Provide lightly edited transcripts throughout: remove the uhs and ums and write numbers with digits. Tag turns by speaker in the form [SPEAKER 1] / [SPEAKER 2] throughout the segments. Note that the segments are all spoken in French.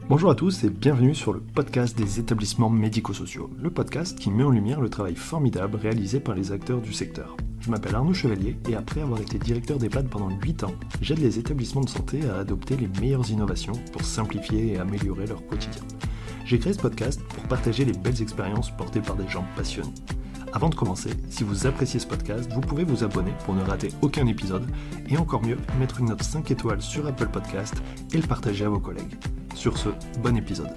[SPEAKER 1] Bonjour à tous et bienvenue sur le podcast des établissements médico-sociaux, le podcast qui met en lumière le travail formidable réalisé par les acteurs du secteur. Je m'appelle Arnaud Chevalier et après avoir été directeur d'EHPAD pendant 8 ans, j'aide les établissements de santé à adopter les meilleures innovations pour simplifier et améliorer leur quotidien. J'ai créé ce podcast pour partager les belles expériences portées par des gens passionnés. Avant de commencer, si vous appréciez ce podcast, vous pouvez vous abonner pour ne rater aucun épisode et encore mieux, mettre une note 5 étoiles sur Apple Podcast et le partager à vos collègues. Sur ce, bon épisode.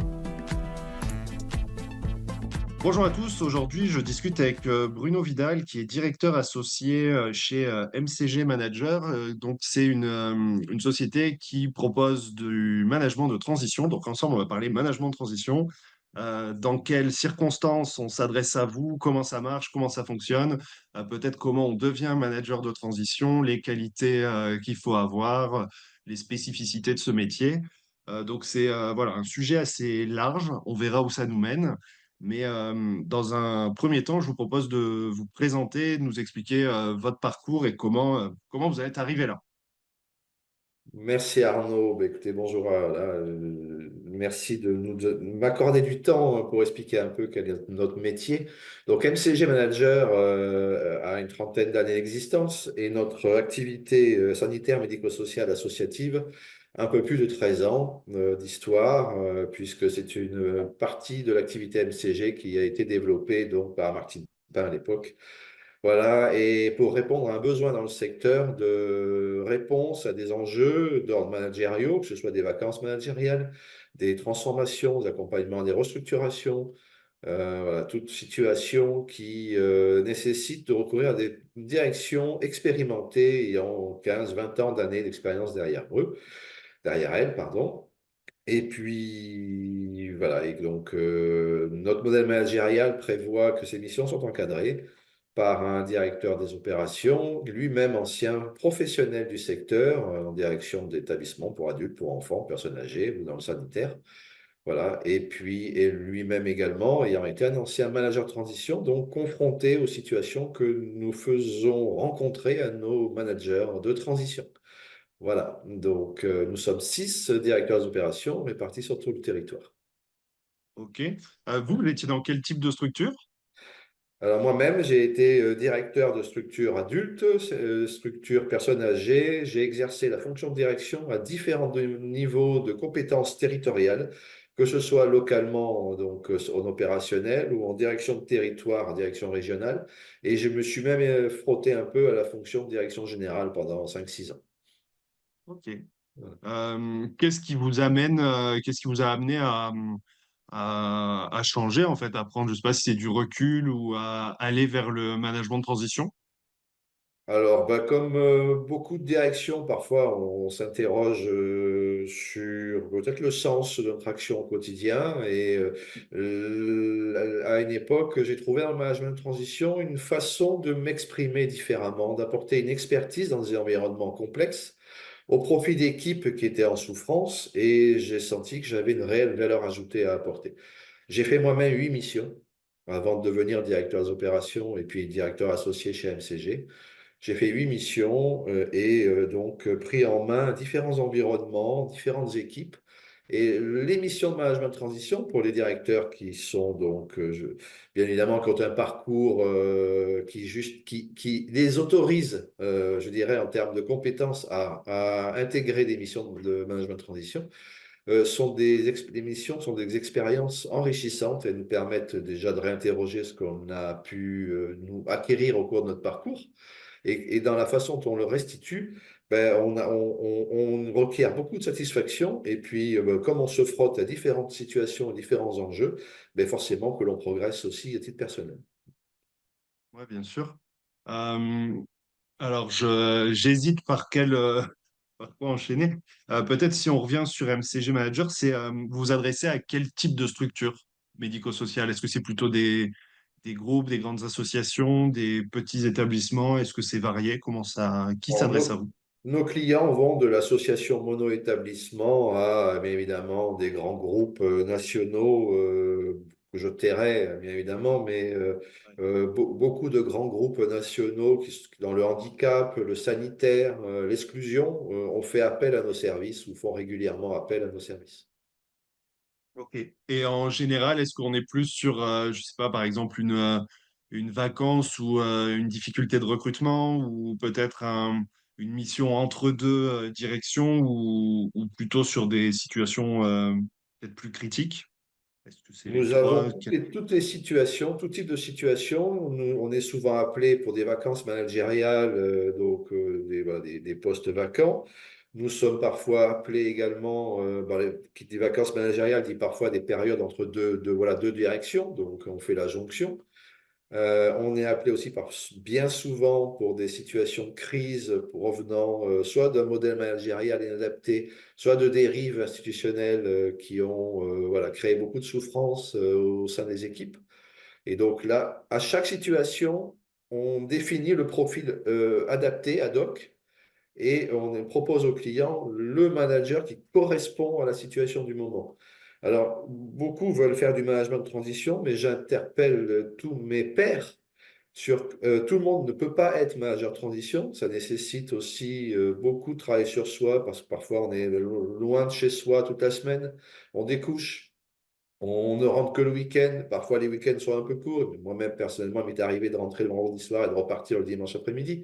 [SPEAKER 1] Bonjour à tous, aujourd'hui je discute avec Bruno Vidal qui est directeur associé chez MCG Manager. Donc c'est une société qui propose du management de transition. Donc ensemble on va parler management de transition. Dans quelles circonstances on s'adresse à vous, comment ça marche, comment ça fonctionne, peut-être comment on devient manager de transition, les qualités qu'il faut avoir, les spécificités de ce métier. Donc c'est voilà, un sujet assez large, on verra où ça nous mène. Mais dans un premier temps, je vous propose de vous présenter, de nous expliquer votre parcours et comment vous êtes arrivé là.
[SPEAKER 2] Merci Arnaud. Écoutez, bonjour. Merci de m'accorder du temps pour expliquer un peu quel est notre métier. Donc MCG Manager a une trentaine d'années d'existence et notre activité sanitaire médico-sociale associative un peu plus de 13 ans d'histoire puisque c'est une partie de l'activité MCG qui a été développée donc par Martine Pin à l'époque. Voilà, et pour répondre à un besoin dans le secteur de réponse à des enjeux d'ordre managériaux, que ce soit des vacances managériales, des transformations, des accompagnements, des restructurations, voilà, toute situation qui nécessite de recourir à des directions expérimentées ayant 15, 20 ans d'années d'expérience derrière elles, pardon. Et puis, voilà, et donc notre modèle managérial prévoit que ces missions sont encadrées par un directeur des opérations, lui-même ancien professionnel du secteur, en direction d'établissements pour adultes, pour enfants, personnes âgées ou dans le sanitaire. Voilà, et puis et lui-même également ayant été un ancien manager de transition, donc confronté aux situations que nous faisons rencontrer à nos managers de transition. Voilà, donc nous sommes 6 directeurs d'opération répartis sur tout le territoire.
[SPEAKER 1] Ok. Vous étiez dans quel type de structure?
[SPEAKER 2] Alors moi-même, j'ai été directeur de structure adulte, structure personnes âgées. J'ai exercé la fonction de direction à différents niveaux de compétences territoriales, que ce soit localement, donc en opérationnel ou en direction de territoire, en direction régionale. Et je me suis même frotté un peu à la fonction de direction générale pendant 5, 6 ans.
[SPEAKER 1] Ok.
[SPEAKER 2] Voilà.
[SPEAKER 1] Qu'est-ce qui vous a amené à changer, en fait, à prendre, je sais pas si c'est du recul ou à aller vers le management de transition?
[SPEAKER 2] Alors, bah, comme beaucoup de directions, parfois on s'interroge sur peut-être le sens de notre action au quotidien. Et à une époque, j'ai trouvé dans le management de transition une façon de m'exprimer différemment, d'apporter une expertise dans des environnements complexes au profit d'équipes qui étaient en souffrance. Et j'ai senti que j'avais une réelle valeur ajoutée à apporter. J'ai fait moi-même 8 missions avant de devenir directeur des opérations et puis directeur associé chez MCG. J'ai fait 8 missions et donc pris en main différents environnements, différentes équipes. Et les missions de management de transition pour les directeurs qui sont donc, bien évidemment, qui ont un parcours qui les autorise, je dirais, en termes de compétences à intégrer des missions de management de transition, des missions, sont des expériences enrichissantes et nous permettent déjà de réinterroger ce qu'on a pu nous acquérir au cours de notre parcours et dans la façon dont on le restitue, ben, on requiert beaucoup de satisfaction. Et puis, comme on se frotte à différentes situations, à différents enjeux, ben, forcément que l'on progresse aussi à titre personnel.
[SPEAKER 1] Ouais, bien sûr. Euh, alors, j'hésite par quoi enchaîner. Peut-être si on revient sur MCG Manager, vous vous adressez à quel type de structure médico-sociale? Est-ce que c'est plutôt des groupes, des grandes associations, des petits établissements? Est-ce que c'est varié? Qui
[SPEAKER 2] Alors,
[SPEAKER 1] s'adresse à vous?
[SPEAKER 2] nos clients vont de l'association mono-établissement à, bien évidemment, des grands groupes nationaux, que je tairai, bien évidemment, mais beaucoup de grands groupes nationaux dans le handicap, le sanitaire, l'exclusion, ont fait appel à nos services ou font régulièrement appel à nos services.
[SPEAKER 1] Ok. Et en général, est-ce qu'on est plus sur, je sais pas, par exemple, une vacance ou une difficulté de recrutement ou peut-être une mission entre deux directions ou plutôt sur des situations peut-être plus critiques? Est-ce que c'est les
[SPEAKER 2] Nous avons
[SPEAKER 1] trois?
[SPEAKER 2] toutes les situations, tout type de situation. On est souvent appelé pour des vacances managériales, voilà, des postes vacants. Nous sommes parfois appelés également, qui dit vacances managériales dit parfois des périodes entre voilà, deux directions, donc on fait la jonction. On est appelé aussi bien souvent pour des situations de crise provenant soit d'un modèle managérial inadapté, soit de dérives institutionnelles qui ont voilà, créé beaucoup de souffrance au sein des équipes. Et donc là, à chaque situation, on définit le profil adapté, ad hoc, et on propose au client le manager qui correspond à la situation du moment. Alors, beaucoup veulent faire du management de transition, mais j'interpelle tous mes pairs sur tout le monde ne peut pas être manager de transition. Ça nécessite aussi beaucoup de travail sur soi parce que parfois on est loin de chez soi toute la semaine. On découche, on ne rentre que le week-end. Parfois les week-ends sont un peu courts. Moi-même, personnellement, il m'est arrivé de rentrer le vendredi soir et de repartir le dimanche après-midi.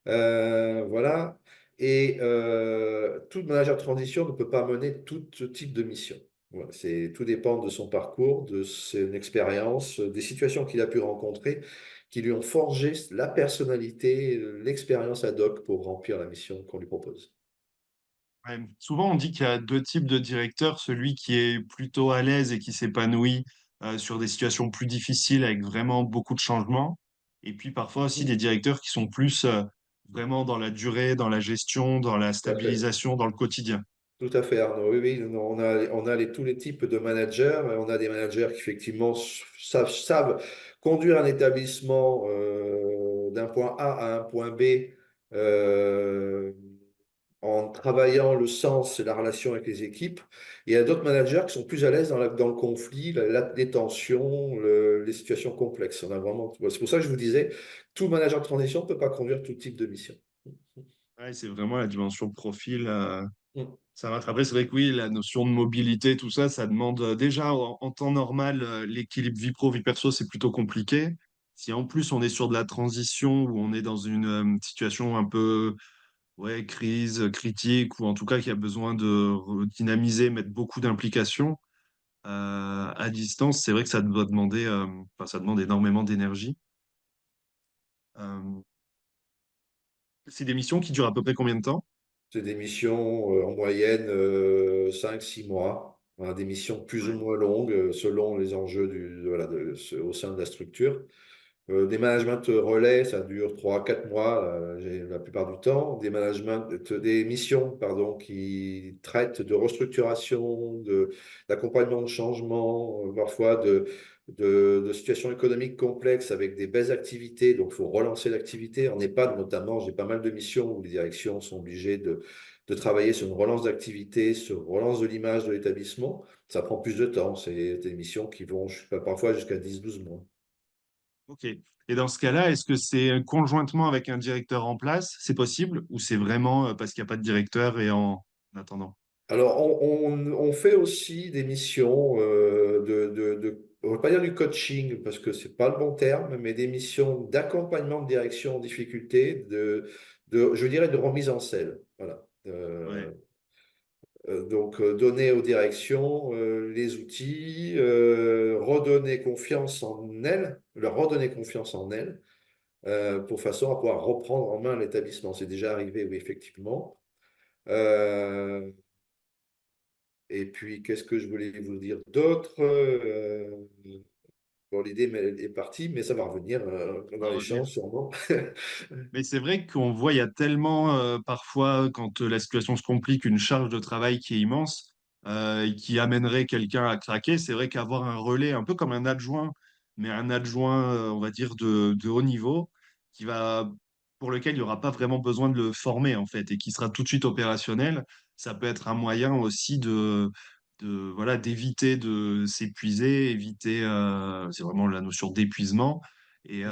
[SPEAKER 2] Voilà. Et tout manager de transition ne peut pas mener tout ce type de mission. Voilà, tout dépend de son parcours, de son expérience, des situations qu'il a pu rencontrer, qui lui ont forgé la personnalité, l'expérience ad hoc pour remplir la mission qu'on lui propose.
[SPEAKER 1] Ouais. Souvent, on dit qu'il y a deux types de directeurs, celui qui est plutôt à l'aise et qui s'épanouit sur des situations plus difficiles avec vraiment beaucoup de changements. Et puis parfois aussi des directeurs qui sont plus vraiment dans la durée, dans la gestion, dans la
[SPEAKER 2] Tout à fait.
[SPEAKER 1] stabilisation, dans le quotidien.
[SPEAKER 2] Tout à fait, Arnaud. Oui, oui, on a tous les types de managers. On a des managers qui, effectivement, savent conduire un établissement d'un point A à un point B euh, en travaillant le sens et la relation avec les équipes. Et il y a d'autres managers qui sont plus à l'aise dans le conflit, les tensions, les situations complexes. On a vraiment, c'est pour ça que je vous disais, tout manager de transition ne peut pas conduire tout type de mission.
[SPEAKER 1] Ouais, c'est vraiment la dimension profil.
[SPEAKER 2] Mm.
[SPEAKER 1] Ça marche. Après, c'est vrai que oui, la notion de mobilité, tout ça, ça demande déjà en temps normal, l'équilibre vie pro, vie perso, c'est plutôt compliqué. Si en plus on est sur de la transition où on est dans une situation un peu ouais, crise, critique, ou en tout cas qui a besoin de dynamiser, mettre beaucoup d'implications à distance, c'est vrai que ça doit demander, enfin, ça demande énormément d'énergie. Euh, c'est des missions qui durent à peu près combien de temps?
[SPEAKER 2] C'est des missions en moyenne 5-6 mois. Voilà, des missions plus ou
[SPEAKER 1] Ouais.
[SPEAKER 2] moins longues selon les enjeux voilà, au sein de la structure. Des managements relais, ça dure 3-4 mois la plupart du temps. Des missions pardon, qui traitent de restructuration, d'accompagnement de changement, parfois de situations économiques complexes avec des baisses d'activité. Donc, il faut relancer l'activité. En EHPAD, notamment, j'ai pas mal de missions où les directions sont obligées de travailler sur une relance d'activité, sur relance de l'image de l'établissement. Ça prend plus de temps. C'est des missions qui vont parfois jusqu'à 10-12 mois.
[SPEAKER 1] Ok. Et dans ce cas-là, est-ce que c'est conjointement avec un directeur en place, c'est possible, ou c'est vraiment parce qu'il n'y a pas de directeur et en attendant?
[SPEAKER 2] Alors, on fait aussi des missions on ne va pas dire du coaching parce que c'est pas le bon terme, mais des missions d'accompagnement de direction en difficulté, je dirais de remise en selle. Voilà.
[SPEAKER 1] Ouais.
[SPEAKER 2] Donner aux directions les outils, redonner confiance en elles, leur redonner confiance en elles, pour façon à pouvoir reprendre en main l'établissement. C'est déjà arrivé, oui, effectivement. Euh, Et puis, qu'est-ce que je voulais vous dire d'autre? Bon, l'idée est partie, mais ça va revenir
[SPEAKER 1] On
[SPEAKER 2] dans
[SPEAKER 1] va
[SPEAKER 2] les champs,
[SPEAKER 1] revenir.
[SPEAKER 2] sûrement.
[SPEAKER 1] Mais c'est vrai qu'on voit, il y a tellement, parfois, quand la situation se complique, une charge de travail qui est immense et qui amènerait quelqu'un à craquer. C'est vrai qu'avoir un relais, un peu comme un adjoint, mais un adjoint, on va dire, de haut niveau, qui va, pour lequel il n'y aura pas vraiment besoin de le former, en fait, et qui sera tout de suite opérationnel, ça peut être un moyen aussi voilà, d'éviter de s'épuiser, éviter, c'est vraiment la notion d'épuisement, et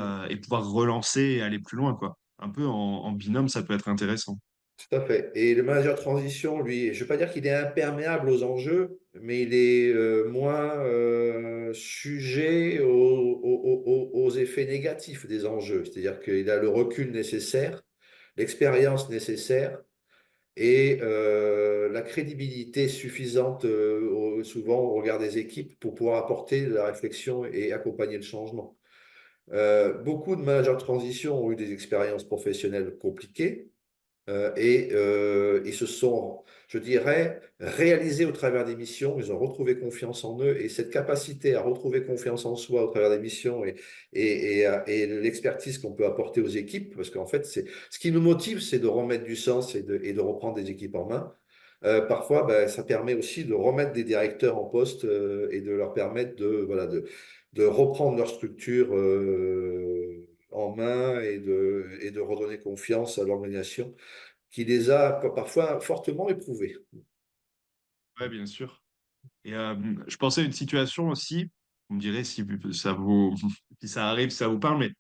[SPEAKER 1] pouvoir relancer et aller plus loin, quoi. Un peu en binôme, ça peut être intéressant.
[SPEAKER 2] Tout à fait. Et le manager de transition, lui, je ne veux pas dire qu'il est imperméable aux enjeux, mais il est moins sujet aux effets négatifs des enjeux. C'est-à-dire qu'il a le recul nécessaire, l'expérience nécessaire et la crédibilité suffisante souvent au regard des équipes pour pouvoir apporter de la réflexion et accompagner le changement. Beaucoup de managers de transition ont eu des expériences professionnelles compliquées et ils se sont, je dirais, réalisés au travers des missions. Ils ont retrouvé confiance en eux et cette capacité à retrouver confiance en soi au travers des missions et l'expertise qu'on peut apporter aux équipes, parce qu'en fait, ce qui nous motive, c'est de remettre du sens et de reprendre des équipes en main. Parfois, ben, ça permet aussi de remettre des directeurs en poste et de leur permettre voilà, de reprendre leur structure en main et de redonner confiance à l'organisation qui les a parfois fortement éprouvés.
[SPEAKER 1] Ouais, bien sûr. Et je pensais à une situation aussi, vous me direz si ça vous, si ça arrive, si ça vous parle, mais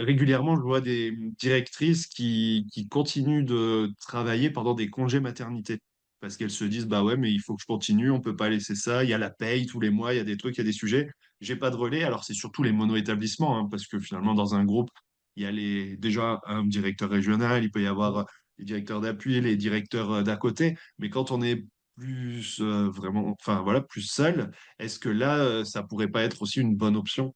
[SPEAKER 1] régulièrement, je vois des directrices qui continuent de travailler pendant des congés maternité. Parce qu'elles se disent, bah ouais, mais il faut que je continue, on peut pas laisser ça, il y a la paye tous les mois, il y a des trucs, il y a des sujets. J'ai pas de relais, alors c'est surtout les mono-établissements, hein, parce que finalement, dans un groupe, il y a déjà un directeur régional, il peut y avoir les directeurs d'appui, les directeurs d'à côté, mais quand on est plus vraiment, enfin voilà, plus seul, est-ce que là, ça pourrait pas être aussi une bonne option?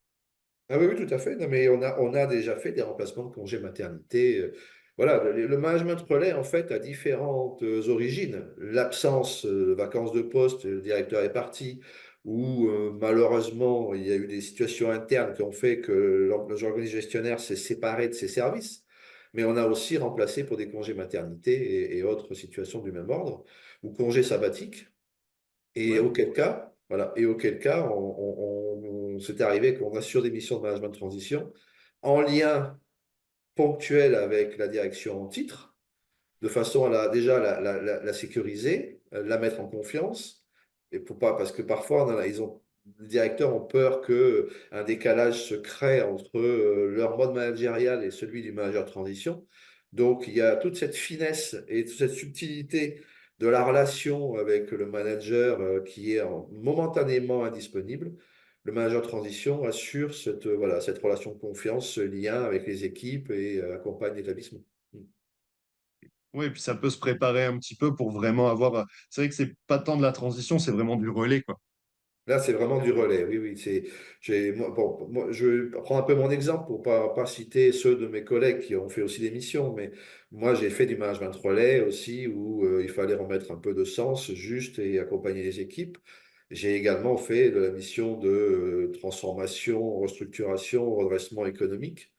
[SPEAKER 2] Ah oui, oui, tout à fait. Non, mais on a déjà fait des remplacements de congés maternité. Voilà, le management relais, en fait, a différentes origines. L'absence de vacances de poste, le directeur est parti, ou malheureusement, il y a eu des situations internes qui ont fait que l'organisme gestionnaire s'est séparé de ses services. Mais on a aussi remplacé pour des congés maternité et autres situations du même ordre, ou congés sabbatiques. Et
[SPEAKER 1] Ouais,
[SPEAKER 2] auquel cas, voilà, et auquel cas, c'est arrivé qu'on assure des missions de management de transition en lien ponctuel avec la direction en titre, de façon à déjà la sécuriser, la mettre en confiance, et pour pas, parce que parfois, les directeurs ont peur que un décalage se crée entre leur mode managérial et celui du manager de transition. Donc, il y a toute cette finesse et toute cette subtilité de la relation avec le manager qui est momentanément indisponible. Le manager de transition assure voilà, cette relation de confiance, ce lien avec les équipes et accompagne l'établissement.
[SPEAKER 1] ouais, et puis ça peut se préparer un petit peu pour vraiment avoir. C'est vrai que c'est pas tant de la transition, c'est vraiment du relais, quoi.
[SPEAKER 2] Là, c'est vraiment du relais. Oui, oui. Bon, moi, je vais prendre un peu mon exemple pour pas citer ceux de mes collègues qui ont fait aussi des missions, mais moi, j'ai fait du management relais aussi où il fallait remettre un peu de sens juste et accompagner les équipes. J'ai également fait de la mission de transformation, restructuration, redressement économique.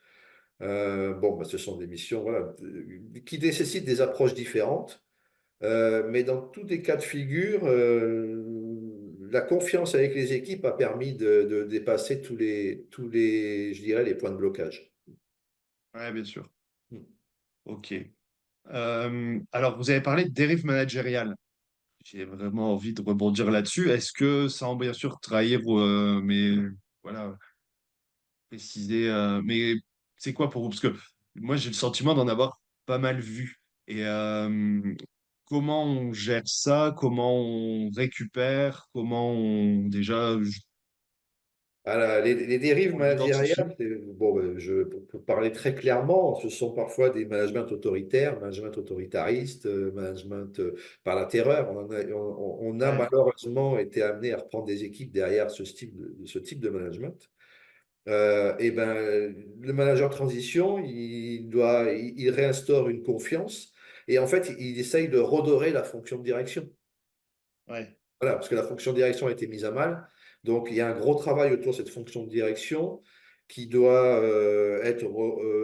[SPEAKER 2] Bon, bah, ce sont des missions voilà, qui nécessitent des approches différentes. Mais dans tous les cas de figure, la confiance avec les équipes a permis de dépasser je dirais, les points de blocage.
[SPEAKER 1] Ouais, bien sûr.
[SPEAKER 2] Hmm.
[SPEAKER 1] Ok. Alors, vous avez parlé de dérive managériale. J'ai vraiment envie de rebondir là-dessus. Est-ce que, sans bien sûr trahir, mais voilà, préciser, mais c'est quoi pour vous? Parce que moi, j'ai le sentiment d'en avoir pas mal vu. Et comment on gère ça? Comment on récupère? Comment on, déjà,
[SPEAKER 2] Voilà, les dérives
[SPEAKER 1] on l'identifie?
[SPEAKER 2] managériales, bon, ben, pour parler très clairement, ce sont parfois des managements autoritaires, management autoritariste, management par la terreur. On a
[SPEAKER 1] Ouais,
[SPEAKER 2] malheureusement été amené à reprendre des équipes derrière ce type de management. Et ben, le manager de transition, il réinstaure une confiance et en fait, il essaye de redorer la fonction de direction.
[SPEAKER 1] ouais.
[SPEAKER 2] Voilà, parce que la fonction de direction a été mise à mal. Donc, il y a un gros travail autour de cette fonction de direction qui doit être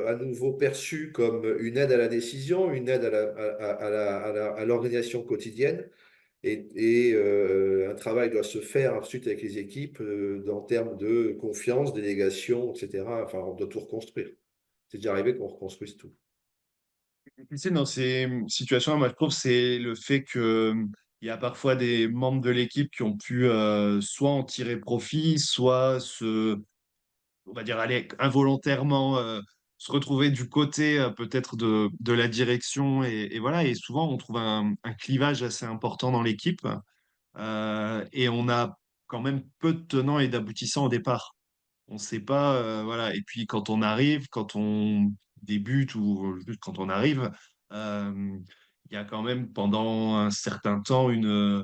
[SPEAKER 2] à nouveau perçue comme une aide à la décision, une aide à l'organisation quotidienne. Et un travail doit se faire ensuite avec les équipes en termes de confiance, délégation, etc. Enfin, on doit tout reconstruire. C'est déjà arrivé qu'on reconstruise tout.
[SPEAKER 1] Tu sais, dans ces situations, moi, je trouve c'est le fait que il y a parfois des membres de l'équipe qui ont pu soit en tirer profit, soit on va dire, aller involontairement se retrouver du côté peut-être de la direction. Et voilà, et souvent, on trouve un clivage assez important dans l'équipe. et on a quand même peu de tenants et d'aboutissants au départ. On ne sait pas, voilà. Et puis quand on arrive, quand on débute ou juste quand on arrive, il y a quand même pendant un certain temps je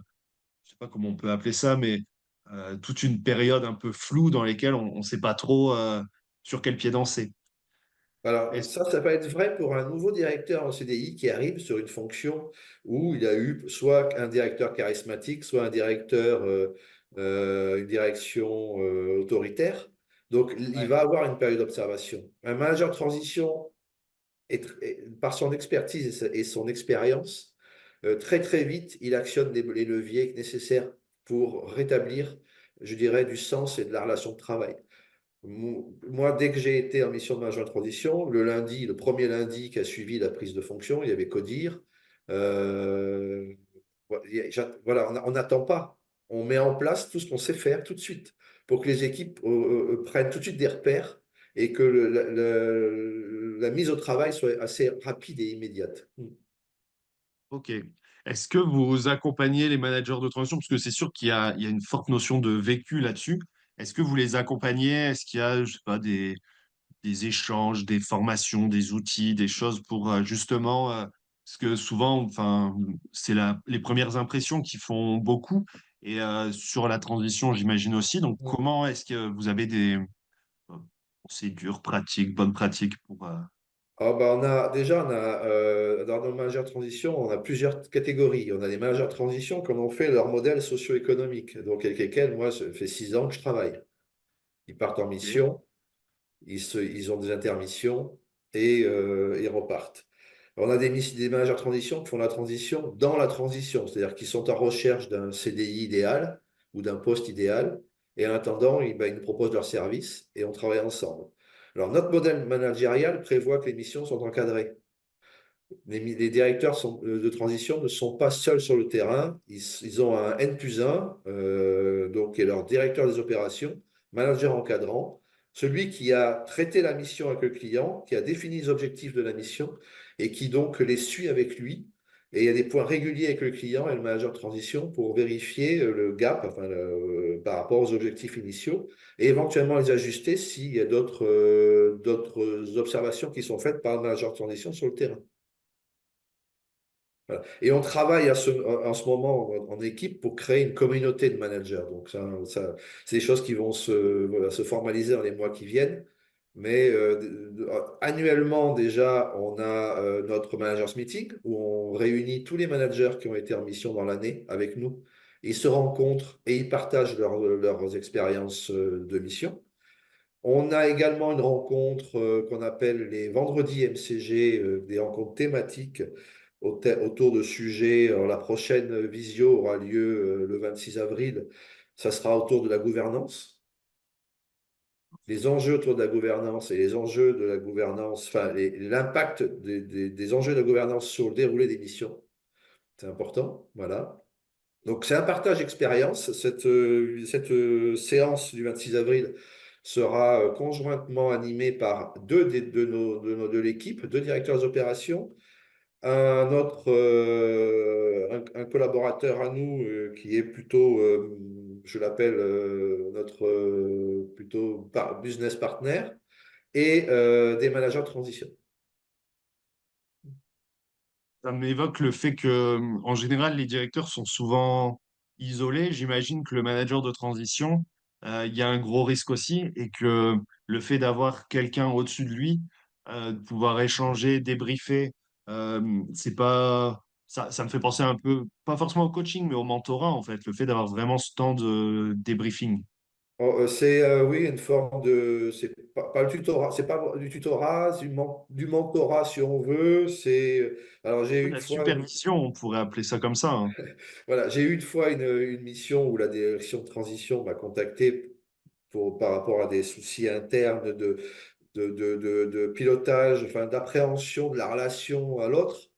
[SPEAKER 1] sais pas comment on peut appeler ça, mais toute une période un peu floue dans laquelle on ne sait pas trop sur quel pied danser.
[SPEAKER 2] Alors,
[SPEAKER 1] Est-ce-
[SPEAKER 2] ça peut être vrai pour un nouveau directeur en CDI qui arrive sur une fonction où il a eu soit un directeur charismatique, soit un directeur, une direction autoritaire. Donc, il
[SPEAKER 1] Ouais,
[SPEAKER 2] va avoir une période d'observation. Un manager de transition, par son expertise et son expérience, très très vite, il actionne les leviers nécessaires pour rétablir, je dirais, du sens et de la relation de travail. Moi, dès que j'ai été en mission de management de transition, le lundi, le premier lundi qui a suivi la prise de fonction, il y avait Codir. Euh, voilà, on n'attend pas. On met en place tout ce qu'on sait faire tout de suite pour que les équipes prennent tout de suite des repères et que la mise au travail soit assez rapide et immédiate.
[SPEAKER 1] ok. Est-ce que vous accompagnez les managers de transition? Parce que c'est sûr il y a une forte notion de vécu là-dessus. Est-ce que vous les accompagnez? Est-ce qu'il y a, je sais pas, des échanges, des formations, des outils, des choses pour justement, parce que souvent, enfin, c'est les premières impressions qui font beaucoup, et sur la transition, j'imagine aussi. Donc, comment est-ce que vous avez des procédures, pratiques, bonnes pratiques pour...
[SPEAKER 2] Ah bah dans nos managers de transition, on a plusieurs catégories. On a des managers de transition qui en ont fait leur modèle socio-économique, donc avec lesquels, moi, ça fait 6 ans que je travaille. Ils partent en
[SPEAKER 1] Ok.
[SPEAKER 2] mission, ils ont des intermissions et ils repartent. On a des managers de transition qui font la transition dans la transition, c'est-à-dire qu'ils sont en recherche d'un CDI idéal ou d'un poste idéal, et en attendant, ils nous proposent leur service et on travaille ensemble. Alors, notre modèle managérial prévoit que les missions sont encadrées. Les directeurs de transition ne sont pas seuls sur le terrain. Ils ont un N plus 1, donc, qui est leur directeur des opérations, manager encadrant, celui qui a traité la mission avec le client, qui a défini les objectifs de la mission et qui donc les suit avec lui. Et il y a des points réguliers avec le client et le manager de transition pour vérifier le gap, enfin, par rapport aux objectifs initiaux et éventuellement les ajuster s'il y a d'autres observations qui sont faites par le manager de transition sur le terrain. Voilà. Et on travaille en ce moment en équipe pour créer une communauté de managers. Donc, c'est des choses qui vont voilà, se formaliser dans les mois qui viennent. Mais annuellement, déjà, on a notre managers meeting où on réunit tous les managers qui ont été en mission dans l'année avec nous. Ils se rencontrent et ils partagent leurs expériences de mission. On a également une rencontre qu'on appelle les vendredis MCG, des rencontres thématiques autour de sujets. Alors, la prochaine visio aura lieu le 26 avril. Ça sera autour de la gouvernance, les enjeux autour de la gouvernance et les enjeux de la gouvernance, enfin l'impact des enjeux de la gouvernance sur le déroulé des missions. C'est important, voilà. Donc, c'est un partage d'expérience. Cette séance du 26 avril sera conjointement animée par de l'équipe, deux directeurs d'opération, un collaborateur à nous qui est plutôt, je l'appelle notre plutôt business partner, et des managers de transition.
[SPEAKER 1] Ça m'évoque le fait que, en général, les directeurs sont souvent isolés. J'imagine que le manager de transition, il y a un gros risque aussi, et que le fait d'avoir quelqu'un au-dessus de lui, de pouvoir échanger, débriefer, c'est pas, ça me fait penser un peu, pas forcément au coaching, mais au mentorat, en fait, le fait d'avoir vraiment ce temps de débriefing.
[SPEAKER 2] Oh, c'est oui une forme de c'est pas le tutorat, c'est pas du tutorat, c'est du mentorat si on veut. C'est alors
[SPEAKER 1] Un
[SPEAKER 2] j'ai
[SPEAKER 1] peu
[SPEAKER 2] eu
[SPEAKER 1] de
[SPEAKER 2] une
[SPEAKER 1] la
[SPEAKER 2] fois
[SPEAKER 1] supervision, on pourrait appeler ça comme ça, hein.
[SPEAKER 2] voilà j'ai eu une fois une mission où la direction de transition m'a contacté par rapport à des soucis internes de pilotage, enfin d'appréhension de la relation à l'autre.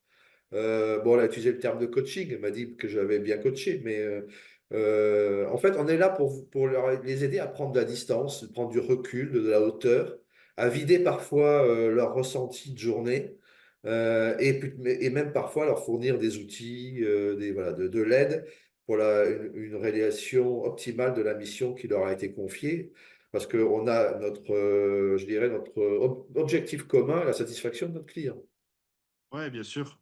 [SPEAKER 2] Bon, elle a utilisé le terme de coaching, elle m'a dit que j'avais bien coaché, mais en fait, on est là pour les aider à prendre de la distance, de prendre du recul, de la hauteur, à vider parfois leur ressenti de journée, et même parfois leur fournir des outils, voilà, de l'aide pour une réalisation optimale de la mission qui leur a été confiée, parce qu'on a notre, je dirais, notre objectif commun, la satisfaction de notre client.
[SPEAKER 1] Ouais, bien sûr.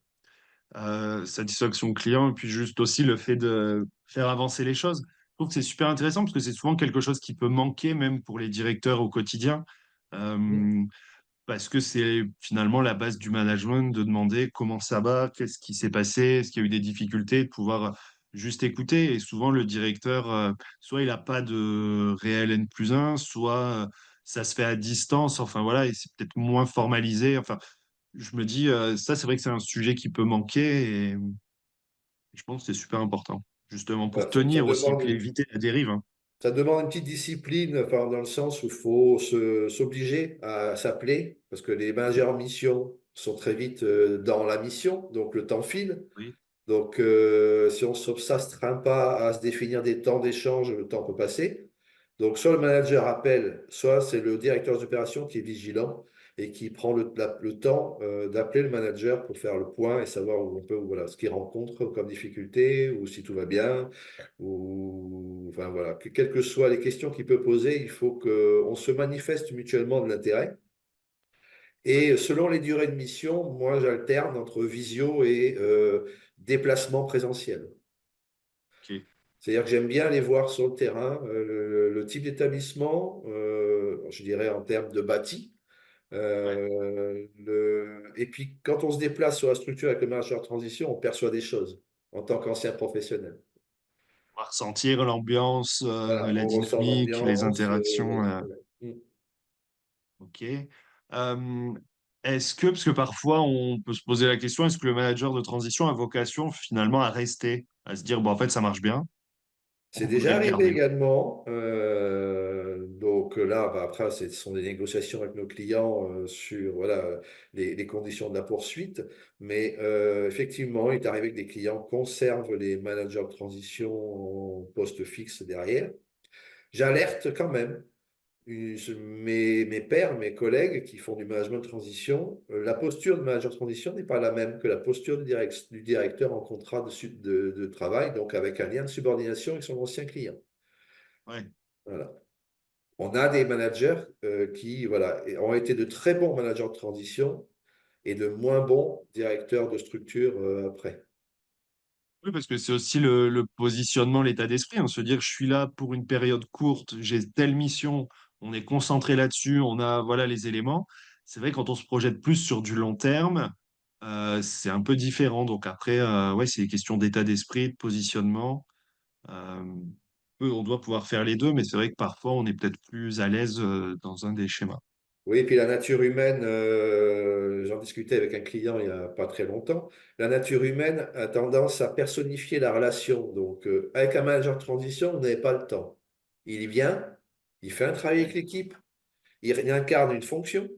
[SPEAKER 1] Satisfaction client, et puis juste aussi le fait de faire avancer les choses. Je trouve que c'est super intéressant parce que c'est souvent quelque chose qui peut manquer même pour les directeurs au quotidien.
[SPEAKER 2] Mm.
[SPEAKER 1] Euh, Parce que c'est finalement la base du management de demander comment ça va, qu'est-ce qui s'est passé, est-ce qu'il y a eu des difficultés, de pouvoir juste écouter. Et souvent, le directeur, soit il n'a pas de réel N+1, soit ça se fait à distance. Enfin voilà, et c'est peut-être moins formalisé. Enfin, je me dis, ça, c'est vrai que c'est un sujet qui peut manquer et je pense que c'est super important, justement, pour
[SPEAKER 2] Voilà, ça
[SPEAKER 1] tenir aussi, puis
[SPEAKER 2] demande,
[SPEAKER 1] éviter la dérive, hein.
[SPEAKER 2] ça demande une petite discipline, enfin, dans le sens où il faut s'obliger à s'appeler, parce que les managers en mission sont très vite dans la mission, donc le temps file.
[SPEAKER 1] Oui,
[SPEAKER 2] Donc, si on ne s'astreint pas à se définir des temps d'échange, le temps peut passer. Donc, soit le manager appelle, soit c'est le directeur des opérations qui est vigilant et qui prend le temps d'appeler le manager pour faire le point et savoir où on peut, voilà, ce qu'il rencontre comme difficulté ou si tout va bien. Ou, enfin, voilà, quelles que soient les questions qu'il peut poser, il faut qu'on se manifeste mutuellement de l'intérêt.
[SPEAKER 1] ouais,
[SPEAKER 2] Et selon les durées de mission, moi, j'alterne entre visio et déplacement présentiel.
[SPEAKER 1] ok,
[SPEAKER 2] C'est-à-dire que j'aime bien aller voir sur le terrain le type d'établissement, je dirais en termes de bâti.
[SPEAKER 1] ouais.
[SPEAKER 2] Et puis, quand on se déplace sur la structure avec le manager de transition, on perçoit des choses en tant qu'ancien professionnel.
[SPEAKER 1] On va ressentir l'ambiance,
[SPEAKER 2] Voilà,
[SPEAKER 1] la
[SPEAKER 2] on ressent
[SPEAKER 1] dynamique, les
[SPEAKER 2] l'ambiance.
[SPEAKER 1] interactions.
[SPEAKER 2] Voilà. Mm.
[SPEAKER 1] Ok. Est-ce que, parce que parfois on peut se poser la question, est-ce que le manager de transition a vocation finalement à rester, à se dire, bon, en fait, ça marche bien,
[SPEAKER 2] C'est
[SPEAKER 1] on
[SPEAKER 2] déjà
[SPEAKER 1] voudrait le
[SPEAKER 2] arrivé
[SPEAKER 1] garder.
[SPEAKER 2] également. Donc là, bah, après, ce sont des négociations avec nos clients sur voilà, les conditions de la poursuite. Mais effectivement, il est arrivé que des clients conservent les managers de transition en poste fixe derrière. J'alerte quand même mes pairs, mes collègues qui font du management de transition. La posture de manager de transition n'est pas la même que la posture du directeur en contrat de travail, donc avec un lien de subordination avec son ancien client.
[SPEAKER 1] Ouais.
[SPEAKER 2] Voilà. On a des managers qui voilà, ont été de très bons managers de transition et de moins bons directeurs de structure après.
[SPEAKER 1] Oui, parce que c'est aussi le positionnement, l'état d'esprit, hein, se dire, je suis là pour une période courte, j'ai telle mission, on est concentré là-dessus, on a voilà les éléments. C'est vrai, quand on se projette plus sur du long terme, c'est un peu différent. Donc après, ouais, c'est des questions d'état d'esprit, de positionnement. Euh, on doit pouvoir faire les deux, mais c'est vrai que parfois on est peut-être plus à l'aise dans un des schémas.
[SPEAKER 2] Oui, et puis la nature humaine, j'en discutais avec un client il n'y a pas très longtemps, la nature humaine a tendance à personnifier la relation. Donc, avec un manager de transition, vous n'avez pas le temps. Il vient, il fait un travail avec
[SPEAKER 1] Ouais,
[SPEAKER 2] l'équipe, il incarne une fonction,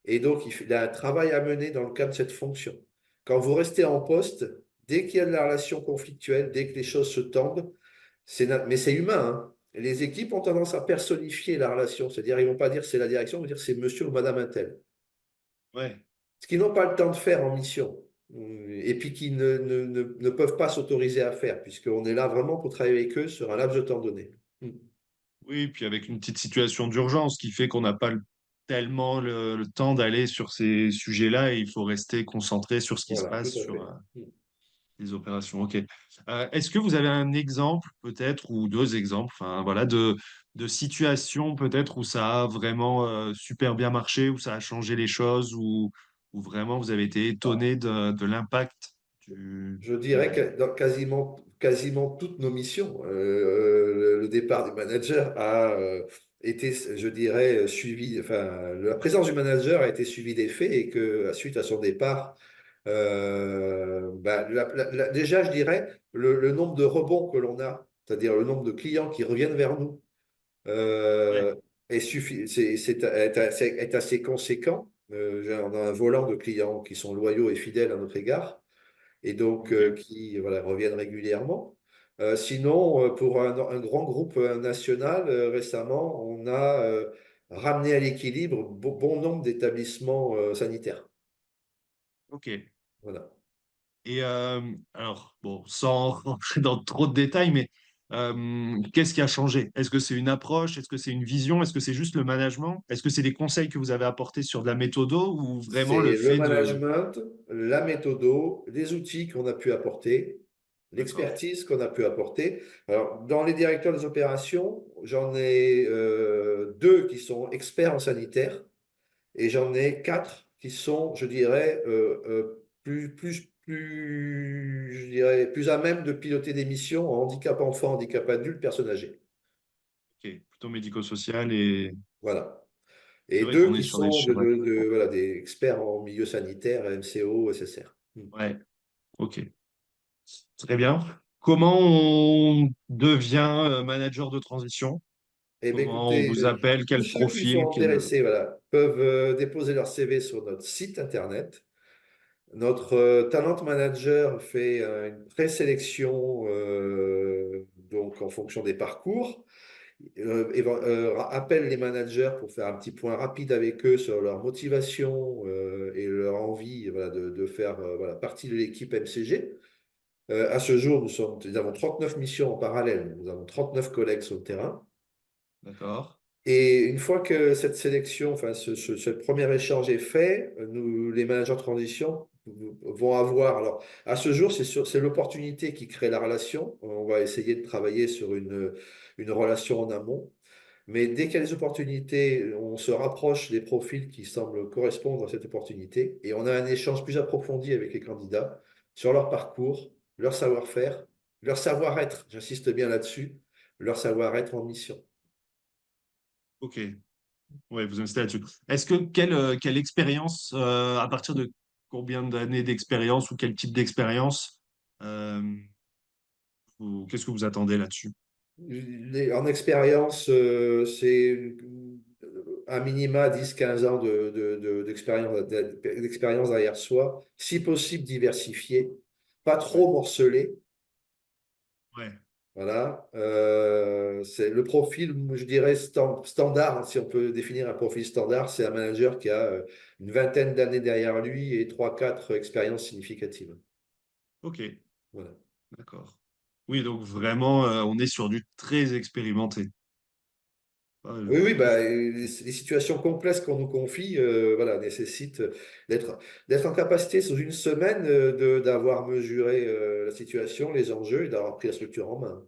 [SPEAKER 2] et donc il a un travail à mener dans le cadre de cette fonction. Quand vous restez en poste, dès qu'il y a de la relation conflictuelle, dès que les choses se tendent, mais c'est humain, hein. Les équipes ont tendance à personnifier la relation, c'est-à-dire ils vont pas dire c'est la direction, ils vont dire c'est monsieur ou madame un tel.
[SPEAKER 1] ouais.
[SPEAKER 2] Ce qu'ils n'ont pas le temps de faire en mission, et puis qui ne peuvent pas s'autoriser à faire, puisqu'on est là vraiment pour travailler avec eux sur un laps de temps donné. Mm.
[SPEAKER 1] Oui, puis avec une petite situation d'urgence qui fait qu'on n'a pas tellement le temps d'aller sur ces sujets-là et il faut rester concentré sur ce qui se
[SPEAKER 2] Voilà, tout
[SPEAKER 1] passe
[SPEAKER 2] à
[SPEAKER 1] sur
[SPEAKER 2] fait. Mm.
[SPEAKER 1] les opérations. Ok. Est-ce que vous avez un exemple peut-être ou deux exemples, enfin voilà, de situations peut-être où ça a vraiment super bien marché, où ça a changé les choses, où vraiment vous avez été
[SPEAKER 2] Ah,
[SPEAKER 1] étonné de l'impact du,
[SPEAKER 2] je
[SPEAKER 1] du
[SPEAKER 2] dirais
[SPEAKER 1] management?
[SPEAKER 2] que dans quasiment toutes nos missions, le départ du manager a été, je dirais, suivi, enfin, la présence du manager a été suivie des faits et que, suite à son départ, bah, déjà, je dirais, le nombre de rebonds que l'on a, c'est-à-dire le nombre de clients qui reviennent vers nous,
[SPEAKER 1] Ouais.
[SPEAKER 2] euh, est assez conséquent. On a un volant de clients qui sont loyaux et fidèles à notre égard et donc
[SPEAKER 1] Ok.
[SPEAKER 2] qui voilà, reviennent régulièrement. Sinon, pour un grand groupe national, récemment, on a ramené à l'équilibre bon nombre d'établissements sanitaires.
[SPEAKER 1] Ok.
[SPEAKER 2] Voilà.
[SPEAKER 1] Et alors, bon, sans rentrer dans trop de détails, mais qu'est-ce qui a changé? Est-ce que c'est une approche? Est-ce que c'est une vision? Est-ce que c'est juste le management? Est-ce que c'est des conseils que vous avez apportés sur de la méthodo ou vraiment le
[SPEAKER 2] C'est le
[SPEAKER 1] fait de...
[SPEAKER 2] management, la méthodo, les outils qu'on a pu apporter,
[SPEAKER 1] D'accord.
[SPEAKER 2] l'expertise qu'on a pu apporter. Alors, dans les directeurs des opérations, j'en ai deux qui sont experts en sanitaire et j'en ai quatre qui sont, je dirais, je dirais, plus à même de piloter des missions en handicap enfant, handicap adulte, personnes âgées.
[SPEAKER 1] Ok, plutôt médico-social et
[SPEAKER 2] Voilà.
[SPEAKER 1] c'est
[SPEAKER 2] Et
[SPEAKER 1] vrai
[SPEAKER 2] deux
[SPEAKER 1] qu'on est
[SPEAKER 2] qui
[SPEAKER 1] sur des
[SPEAKER 2] sont
[SPEAKER 1] schémas.
[SPEAKER 2] voilà, des experts en milieu sanitaire, MCO, SSR.
[SPEAKER 1] Ouais, ok, très bien. Comment on devient manager de transition?
[SPEAKER 2] Eh bien,
[SPEAKER 1] Comment on
[SPEAKER 2] écoutez,
[SPEAKER 1] vous appelle?
[SPEAKER 2] tous
[SPEAKER 1] Quel
[SPEAKER 2] ceux qui sont
[SPEAKER 1] profil?
[SPEAKER 2] intéressés, voilà, peuvent déposer leur CV sur notre site internet. Notre talent manager fait une présélection donc en fonction des parcours. Appelle les managers pour faire un petit point rapide avec eux sur leur motivation et leur envie voilà, de faire voilà, partie de l'équipe MCG. À ce jour, nous avons 39 missions en parallèle. Nous avons 39 collègues sur le terrain.
[SPEAKER 1] D'accord.
[SPEAKER 2] Et une fois que cette sélection, enfin ce premier échange est fait, nous, les managers de transition vont avoir, alors à ce jour, c'est l'opportunité qui crée la relation. On va essayer de travailler sur une relation en amont. Mais dès qu'il y a des opportunités, on se rapproche des profils qui semblent correspondre à cette opportunité et on a un échange plus approfondi avec les candidats sur leur parcours, leur savoir-faire, leur savoir-être, j'insiste bien là-dessus, leur savoir-être en mission.
[SPEAKER 1] Ok. Ouais, vous insistez là-dessus. Est-ce que quelle expérience, à partir de combien d'années d'expérience ou quel type d'expérience, euh, qu'est-ce que vous attendez là-dessus?
[SPEAKER 2] En expérience, c'est un minima 10-15 ans d'expérience derrière soi, si possible diversifié, pas
[SPEAKER 1] Ouais.
[SPEAKER 2] trop morcelé.
[SPEAKER 1] Ouais.
[SPEAKER 2] Voilà. C'est le profil, je dirais, standard, hein, si on peut définir un profil standard, c'est un manager qui a une vingtaine d'années derrière lui et 3-4 expériences significatives.
[SPEAKER 1] Ok.
[SPEAKER 2] Voilà.
[SPEAKER 1] D'accord. Oui, donc vraiment, on est sur du très expérimenté.
[SPEAKER 2] Oui, oui, bah,
[SPEAKER 1] Plus.
[SPEAKER 2] les situations complexes qu'on nous confie voilà, nécessitent d'être, d'être en capacité, sous une semaine, d'avoir mesuré la situation, les enjeux et d'avoir pris la structure en main.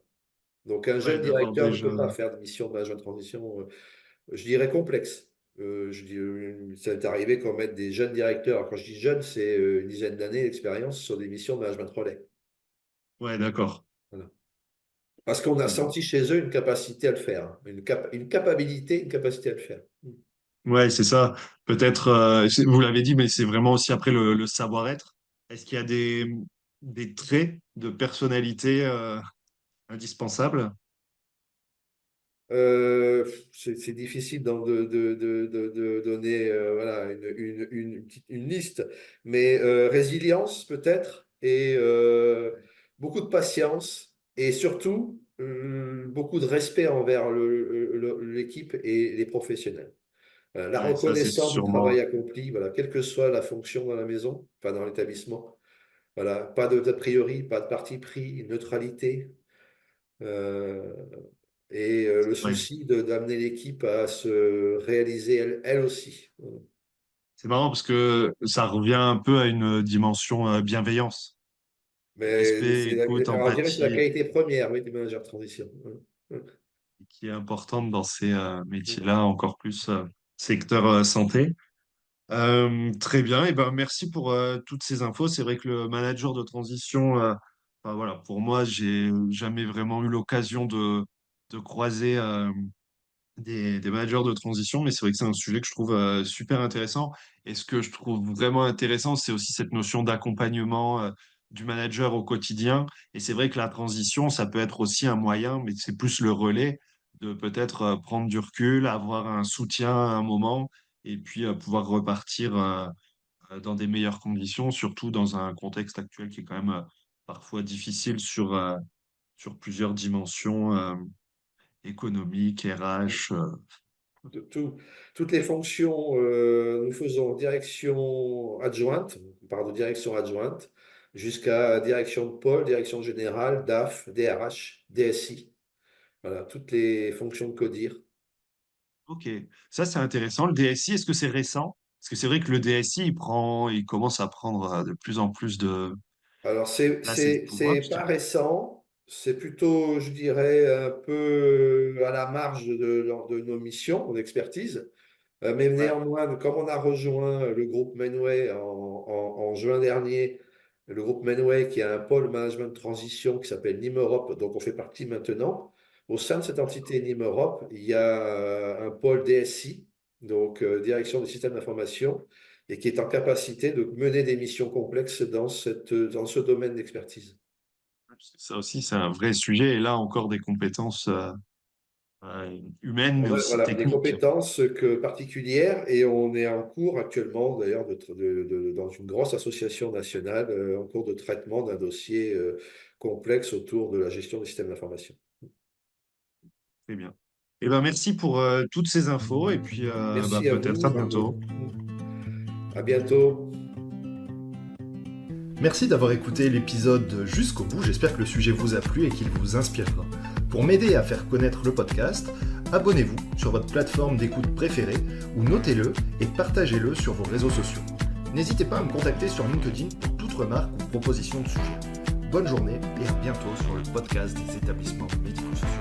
[SPEAKER 2] Donc, un
[SPEAKER 1] Ouais,
[SPEAKER 2] jeune
[SPEAKER 1] d'avoir
[SPEAKER 2] directeur ne
[SPEAKER 1] déjà.
[SPEAKER 2] peut pas faire de mission de management de transition, je dirais complexe. Ça est arrivé qu'on mette des jeunes directeurs. Alors, quand je dis jeunes, c'est une dizaine d'années d'expérience sur des missions de management relais.
[SPEAKER 1] Ouais, d'accord.
[SPEAKER 2] Voilà. Parce qu'on a
[SPEAKER 1] Très bien.
[SPEAKER 2] senti chez eux une capacité à le faire, hein, une capacité, une capacité à le faire.
[SPEAKER 1] Ouais, c'est ça. Peut-être, vous l'avez dit, mais c'est vraiment aussi après le savoir-être. Est-ce qu'il y a des traits de personnalité indispensables?
[SPEAKER 2] C'est difficile de donner voilà, une liste, mais résilience peut-être, et beaucoup de patience, et surtout beaucoup de respect envers l'équipe et les professionnels. La
[SPEAKER 1] Ouais, ça, c'est
[SPEAKER 2] reconnaissance du
[SPEAKER 1] sûrement.
[SPEAKER 2] travail accompli, voilà, quelle que soit la fonction dans la maison, enfin dans l'établissement. Voilà, pas d'a priori, pas de parti pris, neutralité. Euh, et le
[SPEAKER 1] Ouais.
[SPEAKER 2] souci d'amener l'équipe à se réaliser elle aussi.
[SPEAKER 1] C'est marrant parce que ça revient un peu à une dimension bienveillance,
[SPEAKER 2] Mais
[SPEAKER 1] respect, écoute,
[SPEAKER 2] alors, je dirais que c'est la
[SPEAKER 1] empathie,
[SPEAKER 2] qualité première, oui, du manager de transition.
[SPEAKER 1] qui est importante dans ces métiers-là, encore plus secteur santé. Très bien, et ben merci pour toutes ces infos. C'est vrai que le manager de transition, enfin, voilà, pour moi, j'ai jamais vraiment eu l'occasion de croiser des managers de transition, mais c'est vrai que c'est un sujet que je trouve super intéressant. Et ce que je trouve vraiment intéressant, c'est aussi cette notion d'accompagnement du manager au quotidien. Et c'est vrai que la transition, ça peut être aussi un moyen, mais c'est plus le relais de peut-être prendre du recul, avoir un soutien à un moment, et puis pouvoir repartir dans des meilleures conditions, surtout dans un contexte actuel qui est quand même parfois difficile sur plusieurs dimensions économiques, RH.
[SPEAKER 2] De toutes les fonctions, nous faisons direction adjointe, on parle de direction adjointe, jusqu'à direction de pôle, direction générale, DAF, DRH, DSI. Voilà, toutes les fonctions de CODIR.
[SPEAKER 1] Ok, ça c'est intéressant. Le DSI, est-ce que c'est récent? Parce que c'est vrai que le DSI, il commence à prendre de plus en plus de
[SPEAKER 2] Alors,
[SPEAKER 1] place et de pouvoir,
[SPEAKER 2] c'est
[SPEAKER 1] je
[SPEAKER 2] pas
[SPEAKER 1] dirais.
[SPEAKER 2] récent, c'est plutôt, je dirais, un peu à la marge de nos missions d'expertise. Mais
[SPEAKER 1] Ouais.
[SPEAKER 2] néanmoins, comme on a rejoint le groupe Menway en juin dernier, le groupe Menway qui a un pôle management de transition qui s'appelle NIM Europe, donc on fait partie maintenant. Au sein de cette entité NIM Europe, il y a un pôle DSI, donc Direction des systèmes d'information, et qui est en capacité de mener des missions complexes dans ce domaine d'expertise.
[SPEAKER 1] Ça aussi, c'est un vrai sujet. Et là, encore des compétences humaines, mais
[SPEAKER 2] On a
[SPEAKER 1] aussi
[SPEAKER 2] voilà, des
[SPEAKER 1] techniques.
[SPEAKER 2] compétences particulières et on est en cours actuellement, d'ailleurs, dans une grosse association nationale, en cours de traitement d'un dossier complexe autour de la gestion des systèmes d'information.
[SPEAKER 1] Très bien. Eh ben, merci pour toutes ces infos et puis
[SPEAKER 2] Merci à
[SPEAKER 1] peut-être à
[SPEAKER 2] vous,
[SPEAKER 1] bientôt.
[SPEAKER 2] Arnaud. À bientôt.
[SPEAKER 3] Merci d'avoir écouté l'épisode jusqu'au bout, j'espère que le sujet vous a plu et qu'il vous inspirera. Pour m'aider à faire connaître le podcast, abonnez-vous sur votre plateforme d'écoute préférée ou notez-le et partagez-le sur vos réseaux sociaux. N'hésitez pas à me contacter sur LinkedIn pour toute remarque ou proposition de sujet. Bonne journée et à bientôt sur le podcast des établissements médico-sociaux.